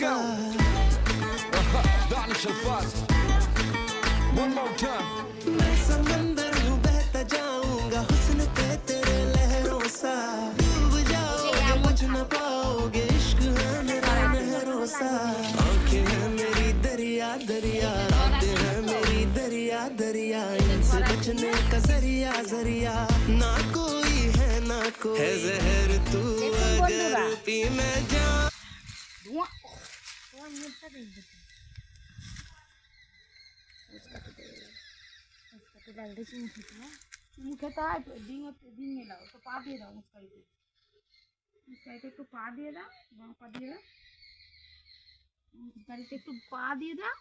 go. Danish Alfaz. One more time. मैं समंदर हूँ बहता जाऊंगा हुस्न पे तेरे लहरों सा डूब जाओगे बुझ न पाओगे इश्क है मेरा नहरों सा आंखें हैं मेरी दरिया दरिया रातें हैं मेरी दरिया दरिया इनसे बचने का जरिया जरिया ना कोई है ना कोई है जहर तू अगर पी मैं जा डाल दे मुखे तो है डिंग में लाओ तो पा दिए दाओ मुस्काइते একটু পা দিয়ে দাও পা দিয়ে দাও মুস্কাইতে একটু পা দিয়ে দাও